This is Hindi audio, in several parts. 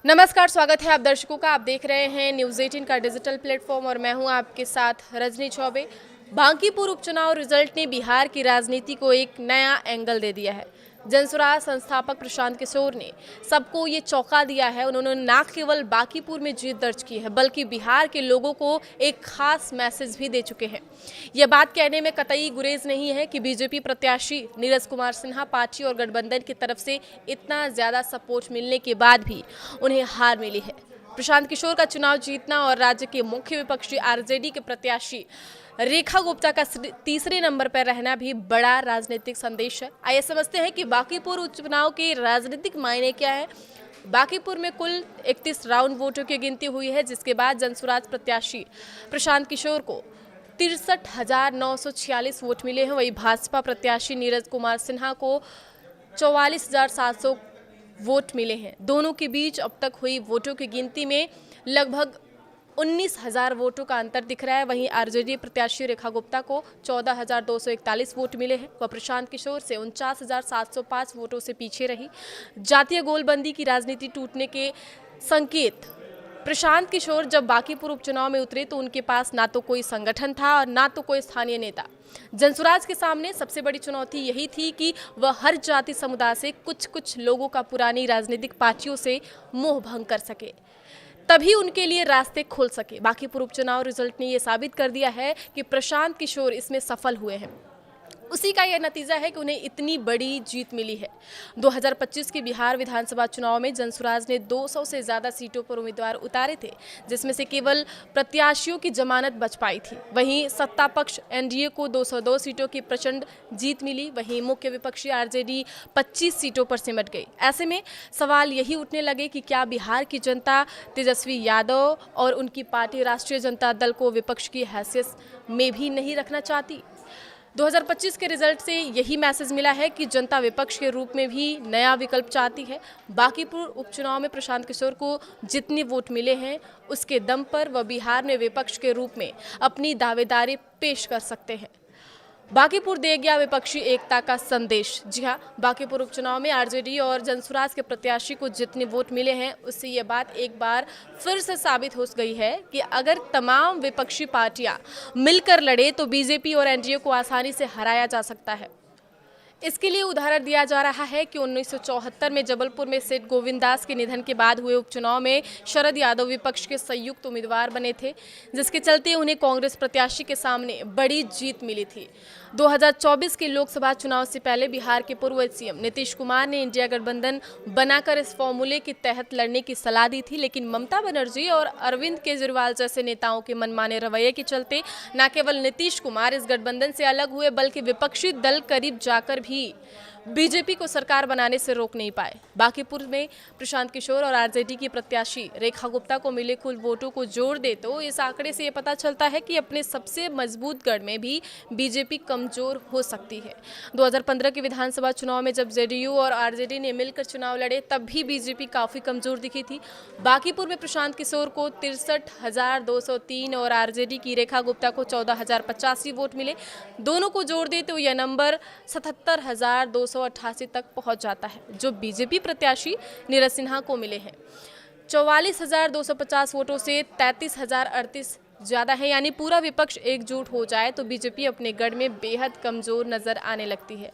नमस्कार, स्वागत है आप दर्शकों का। आप देख रहे हैं न्यूज़ 18 का डिजिटल प्लेटफॉर्म और मैं हूं आपके साथ रजनी चौबे। बांकीपुर उपचुनाव रिजल्ट ने बिहार की राजनीति को एक नया एंगल दे दिया है। जनसुराज संस्थापक प्रशांत किशोर ने सबको ये चौंका दिया है। उन्होंने न केवल बांकीपुर में जीत दर्ज की है बल्कि बिहार के लोगों को एक खास मैसेज भी दे चुके हैं। यह बात कहने में कतई गुरेज नहीं है कि बीजेपी प्रत्याशी नीरज कुमार सिन्हा पार्टी और गठबंधन की तरफ से इतना ज्यादा सपोर्ट मिलने के बाद भी उन्हें हार मिली है। प्रशांत किशोर का चुनाव जीतना और राज्य के मुख्य विपक्षी आरजेडी के प्रत्याशी रेखा गुप्ता का तीसरे नंबर पर रहना भी बड़ा राजनीतिक संदेश है। आइए समझते हैं कि बांकीपुर उपचुनाव के राजनीतिक मायने क्या है। बांकीपुर में कुल 31 राउंड वोटों की गिनती हुई है, जिसके बाद जनसुराज प्रत्याशी प्रशांत किशोर को 63,946 वोट मिले हैं। वहीं भाजपा प्रत्याशी नीरज कुमार सिन्हा को 44,700 वोट मिले हैं। दोनों के बीच अब तक हुई वोटों की गिनती में लगभग 19,000 वोटों का अंतर दिख रहा है। वहीं आरजेडी प्रत्याशी रेखा गुप्ता को 14,241 वोट मिले हैं। वह प्रशांत किशोर से 49,705 वोटों से पीछे रही। जातीय गोलबंदी की राजनीति टूटने के संकेत। प्रशांत किशोर जब बांकीपुर उपचुनाव में उतरे तो उनके पास ना तो कोई संगठन था और ना तो कोई स्थानीय नेता। जनसुराज के सामने सबसे बड़ी चुनौती यही थी कि वह हर जाति समुदाय से कुछ लोगों का पुरानी राजनीतिक पार्टियों से मोह भंग कर सके, तभी उनके लिए रास्ते खोल सके। बांकीपुर उपचुनाव रिजल्ट ने यह साबित कर दिया है कि प्रशांत किशोर इसमें सफल हुए हैं। उसी का यह नतीजा है कि उन्हें इतनी बड़ी जीत मिली है। 2025 के बिहार विधानसभा चुनाव में जनसुराज ने 200 से ज्यादा सीटों पर उम्मीदवार उतारे थे, जिसमें से केवल प्रत्याशियों की जमानत बच पाई थी। वहीं सत्ता पक्ष एनडीए को 202 सीटों की प्रचंड जीत मिली। वहीं मुख्य विपक्षी आरजेडी 25 सीटों पर सिमट गई। ऐसे में सवाल यही उठने लगे कि क्या बिहार की जनता तेजस्वी यादव और उनकी पार्टी राष्ट्रीय जनता दल को विपक्ष की हैसियत में भी नहीं रखना चाहती। 2025 के रिजल्ट से यही मैसेज मिला है कि जनता विपक्ष के रूप में भी नया विकल्प चाहती है। बांकीपुर उपचुनाव में प्रशांत किशोर को जितने वोट मिले हैं उसके दम पर वह बिहार में विपक्ष के रूप में अपनी दावेदारी पेश कर सकते हैं। बांकीपुर दे गया विपक्षी एकता का संदेश। जी हां, बांकीपुर उपचुनाव में आरजेडी और जनसुराज के प्रत्याशी को जितने वोट मिले हैं उससे यह बात एक बार फिर से साबित हो गई है कि अगर तमाम विपक्षी पार्टियां मिलकर लड़े तो बीजेपी और एनडीए को आसानी से हराया जा सकता है। इसके लिए उदाहरण दिया जा रहा है कि 1974 में जबलपुर में सेठ गोविंद दास के निधन के बाद हुए उपचुनाव में शरद यादव विपक्ष के संयुक्त उम्मीदवार बने थे, जिसके चलते उन्हें कांग्रेस प्रत्याशी के सामने बड़ी जीत मिली थी। 2024 के लोकसभा चुनाव से पहले बिहार के पूर्व सीएम नीतीश कुमार ने इंडिया गठबंधन बनाकर इस फॉर्मूले के तहत लड़ने की सलाह दी थी, लेकिन ममता बनर्जी और अरविंद केजरीवाल जैसे नेताओं के मनमाने रवैये के चलते न केवल नीतीश कुमार इस गठबंधन से अलग हुए बल्कि विपक्षी दल करीब जाकर भी बीजेपी को सरकार बनाने से रोक नहीं पाए। बांकीपुर में प्रशांत किशोर और आरजेडी की प्रत्याशी रेखा गुप्ता को मिले कुल वोटों को जोड़ दे तो इस आंकड़े से ये पता चलता है कि अपने सबसे मजबूत गढ़ में भी बीजेपी कमजोर हो सकती है। 2015 के विधानसभा चुनाव में जब जेडीयू और आरजेडी ने मिलकर चुनाव लड़े तब भी बीजेपी काफी कमजोर दिखी थी। बांकीपुर में प्रशांत किशोर को 63,203 और आरजेडी की रेखा गुप्ता को 14,085 वोट मिले। दोनों को जोड़ दे तो यह नंबर 77,288 तक पहुंच जाता है, जो बीजेपी प्रत्याशी नीरज सिन्हा को मिले हैं। 44,250 वोटों से 33,038 ज्यादा है, यानी पूरा विपक्ष एकजुट हो जाए तो बीजेपी अपने गढ़ में बेहद कमजोर नजर आने लगती है।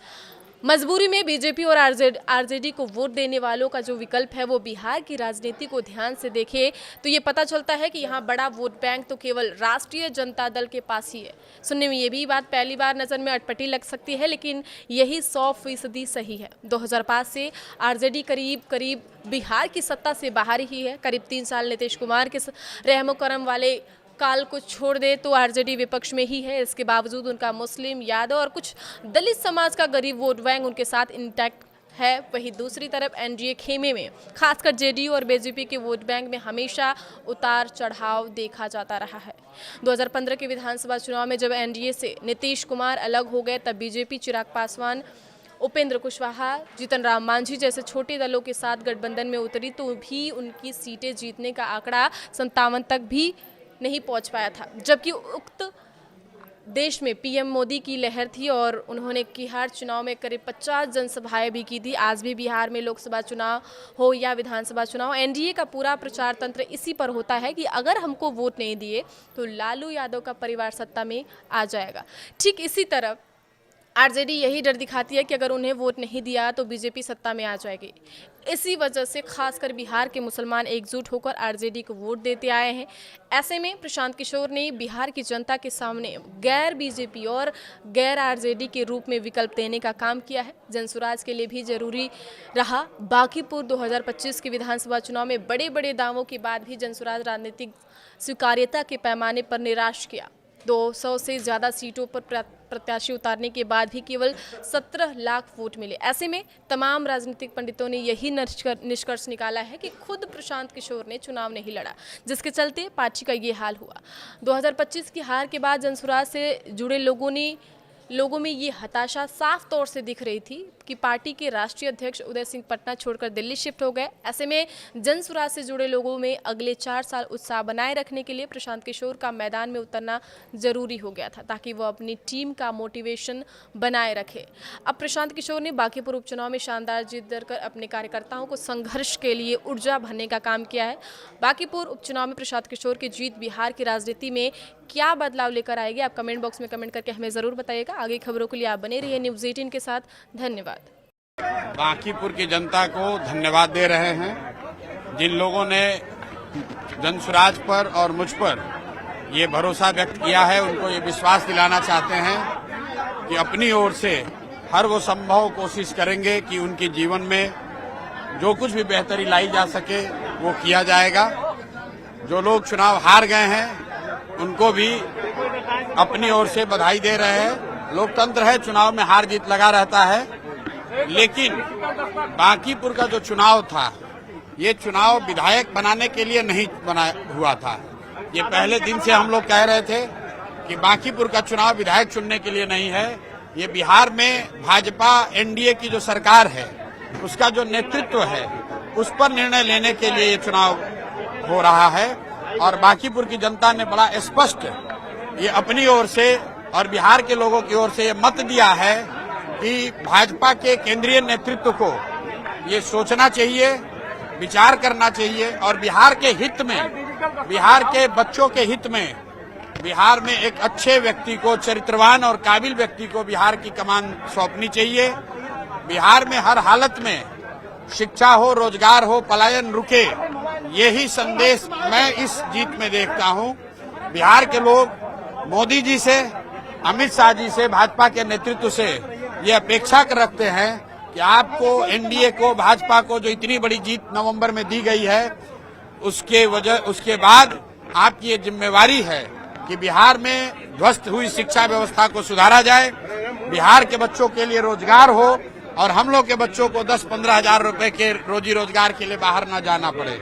मजबूरी में बीजेपी और आरजेडी को वोट देने वालों का जो विकल्प है वो बिहार की राजनीति को ध्यान से देखे तो ये पता चलता है कि यहाँ बड़ा वोट बैंक तो केवल राष्ट्रीय जनता दल के पास ही है। सुनने में ये भी बात पहली बार नज़र में अटपटी लग सकती है, लेकिन यही 100% सही है। 2005 से आरजेडी करीब बिहार की सत्ता से बाहर ही है। करीब 3 साल नीतीश कुमार के रहमो करम वाले काल को छोड़ दे तो आरजेडी विपक्ष में ही है। इसके बावजूद उनका मुस्लिम, यादव और कुछ दलित समाज का गरीब वोट बैंक उनके साथ इंटैक्ट है। वहीं दूसरी तरफ एनडीए खेमे में खासकर जेडीयू और बीजेपी के वोट बैंक में हमेशा उतार चढ़ाव देखा जाता रहा है। 2015 के विधानसभा चुनाव में जब एनडीए से नीतीश कुमार अलग हो गए तब बीजेपी चिराग पासवान, उपेंद्र कुशवाहा, जीतन राम मांझी जैसे छोटे दलों के साथ गठबंधन में उतरी तो भी उनकी सीटें जीतने का आंकड़ा 57 तक भी नहीं पहुंच पाया था, जबकि उक्त देश में पीएम मोदी की लहर थी और उन्होंने बिहार चुनाव में करीब 50 जनसभाएं भी की थी। आज भी बिहार में लोकसभा चुनाव हो या विधानसभा चुनाव, एनडीए का पूरा प्रचार तंत्र इसी पर होता है कि अगर हमको वोट नहीं दिए तो लालू यादव का परिवार सत्ता में आ जाएगा। ठीक इसी तरह आरजेडी यही डर दिखाती है कि अगर उन्हें वोट नहीं दिया तो बीजेपी सत्ता में आ जाएगी। इसी वजह से खासकर बिहार के मुसलमान एकजुट होकर आरजेडी को वोट देते आए हैं। ऐसे में प्रशांत किशोर ने बिहार की जनता के सामने गैर बीजेपी और गैर आरजेडी के रूप में विकल्प देने का काम किया है। जनसुराज के लिए भी जरूरी रहा। बांकीपुर 2025 के विधानसभा चुनाव में बड़े बड़े दावों के बाद भी जनसुराज राजनीतिक स्वीकार्यता के पैमाने पर निराश किया। 200 से ज़्यादा सीटों पर प्रत्याशी उतारने के बाद भी केवल 17 लाख वोट मिले। ऐसे में तमाम राजनीतिक पंडितों ने यही निष्कर्ष निकाला है कि खुद प्रशांत किशोर ने चुनाव नहीं लड़ा, जिसके चलते पार्टी का ये हाल हुआ। 2025 की हार के बाद जनसुराज से जुड़े लोगों में ये हताशा साफ तौर से दिख रही थी कि पार्टी के राष्ट्रीय अध्यक्ष उदय सिंह पटना छोड़कर दिल्ली शिफ्ट हो गए। ऐसे में जनसुराज से जुड़े लोगों में अगले 4 साल उत्साह बनाए रखने के लिए प्रशांत किशोर का मैदान में उतरना जरूरी हो गया था, ताकि वो अपनी टीम का मोटिवेशन बनाए रखे। अब प्रशांत किशोर ने बांकीपुर उपचुनाव में शानदार जीत दर्ज कर अपने कार्यकर्ताओं को संघर्ष के लिए ऊर्जा भरने का काम किया है। बांकीपुर उपचुनाव में प्रशांत किशोर की जीत बिहार की राजनीति में क्या बदलाव लेकर आएगी, आप कमेंट बॉक्स में कमेंट करके हमें जरूर बताइएगा। आगे खबरों के लिए आप बने रहिए न्यूज़ 18 के साथ। धन्यवाद। बांकीपुर की जनता को धन्यवाद दे रहे हैं, जिन लोगों ने जनसुराज पर और मुझ पर ये भरोसा व्यक्त किया है। उनको ये विश्वास दिलाना चाहते हैं कि अपनी ओर से हर वो संभव कोशिश करेंगे कि उनके जीवन में जो कुछ भी बेहतरी लाई जा सके वो किया जाएगा। जो लोग चुनाव हार गए हैं उनको भी अपनी ओर से बधाई दे रहे हैं। लोकतंत्र है, चुनाव में हार जीत लगा रहता है, लेकिन बांकीपुर का जो चुनाव था ये चुनाव विधायक बनाने के लिए नहीं बना हुआ था। ये पहले दिन से हम लोग कह रहे थे कि बांकीपुर का चुनाव विधायक चुनने के लिए नहीं है। ये बिहार में भाजपा एनडीए की जो सरकार है उसका जो नेतृत्व है उस पर निर्णय लेने के लिए ये चुनाव हो रहा है। और बांकीपुर की जनता ने बड़ा स्पष्ट ये अपनी ओर से और बिहार के लोगों की ओर से ये मत दिया है कि भाजपा के केंद्रीय नेतृत्व को ये सोचना चाहिए, विचार करना चाहिए और बिहार के हित में, बिहार के बच्चों के हित में, बिहार में एक अच्छे व्यक्ति को, चरित्रवान और काबिल व्यक्ति को बिहार की कमान सौंपनी चाहिए। बिहार में हर हालत में शिक्षा हो, रोजगार हो, पलायन रुके, यही संदेश मैं इस जीत में देखता हूं। बिहार के लोग मोदी जी से, अमित शाह जी से, भाजपा के नेतृत्व से ये अपेक्षा रखते हैं कि आपको, एनडीए को, भाजपा को जो इतनी बड़ी जीत नवंबर में दी गई है उसके बाद आपकी ये जिम्मेवारी है कि बिहार में ध्वस्त हुई शिक्षा व्यवस्था को सुधारा जाए, बिहार के बच्चों के लिए रोजगार हो और हम लोग के बच्चों को 10-15 हजार रुपए के रोजी रोजगार के लिए बाहर न जाना पड़े।